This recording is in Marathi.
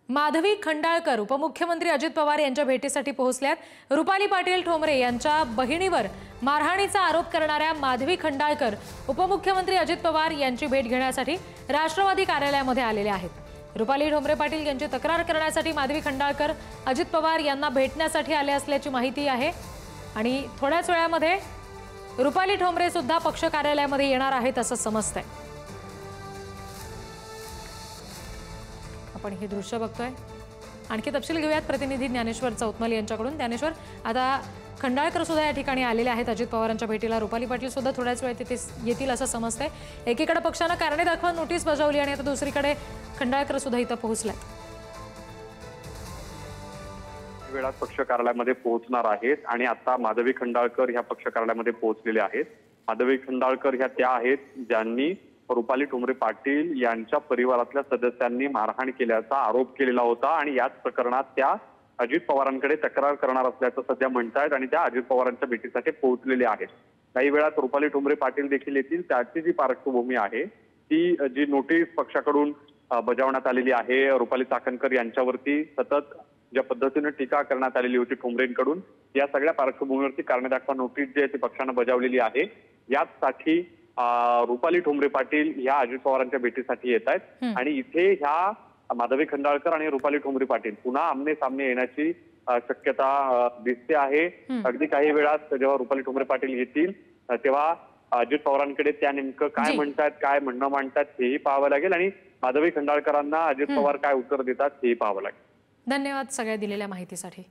माधवी खंडाळकर उपमुख्यमंत्री अजित पवार यांच्या भेटीसाठी पोहोचल्यात। रुपाली पाटील ठोंबरे यांच्या बहिणीवर मारहाणीचा आरोप करणाऱ्या माधवी खंडाळकर उपमुख्यमंत्री अजित पवार यांची भेट घेण्यासाठी राष्ट्रवादी कार्यालयामध्ये आलेले आहेत। रुपाली ठोंबरे पाटील यांची तक्रार करण्यासाठी माधवी खंडाळकर अजित पवार यांना भेटण्यासाठी आले असल्याची माहिती आहे आणि थोड्याच वेळामध्ये रुपाली ठोंबरे सुद्धा पक्ष कार्यालयामध्ये येणार आहेत असं समजतंय। आपण हे दृश्य बघतोय। आणखी तपशील घेऊयात प्रतिनिधी ज्ञानेश्वर चौतमल यांच्याकडून। ज्ञानेश्वर, आता खंडाळकर सुद्धा या ठिकाणी आलेले आहेत अजित पवारांच्या भेटीला। रुपाली पाटील सुद्धा थोड्याच वेळात तिथे येतील असं समजतंय। एकीकडे पक्षानं कारणे दाखवा नोटीस बजावली आणि आता दुसरीकडे खंडाळकर सुद्धा इथं पोहोचल्यात। वेळात पक्ष कार्यालयामध्ये पोहोचणार आहेत आणि आता माधवी खंडाळकर ह्या पक्ष कार्यालयामध्ये पोहोचलेले आहेत। माधवी खंडाळकर ह्या त्या आहेत ज्यांनी रुपाली ठोंबरे पाटील यांच्या परिवारातल्या सदस्यांनी मारहाण केल्याचा आरोप केलेला होता आणि याच प्रकरणात त्या अजित पवारांकडे तक्रार करणार असल्याचं सध्या म्हणतायत आणि त्या अजित पवारांच्या भेटीसाठी पोहोचलेले आहेत। काही वेळात रुपाली ठोंबरे पाटील देखील येतील। त्याची जी पार्श्वभूमी आहे ती जी नोटीस पक्षाकडून बजावण्यात आलेली आहे रुपाली चाकणकर यांच्यावरती सतत ज्या पद्धतीने टीका करण्यात आलेली होती ठोंबरेंकडून, या सगळ्या पार्श्वभूमीवरती कारणे दाखवा नोटीस जी आहे ती पक्षानं बजावलेली आहे। याचसाठी रुपाली ठोंबरे पाटील ह्या अजित पवारांच्या भेटीसाठी येत आहेत आणि इथे ह्या माधवी खंडाळकर आणि रुपाली ठोंबरे पाटील पुन्हा आमने सामने येण्याची शक्यता दिसते आहे। अगदी काही वेळात जेव्हा रुपाली ठोंबरे पाटील येतील तेव्हा अजित पवारांकडे त्या नेमकं काय म्हणतात, काय म्हणणं मांडतात हेही पाहावं लागेल आणि माधवी खंडाळकरांना अजित पवार काय उत्तर देतात हेही पाहावं लागेल। धन्यवाद सगळ्या दिलेल्या माहितीसाठी।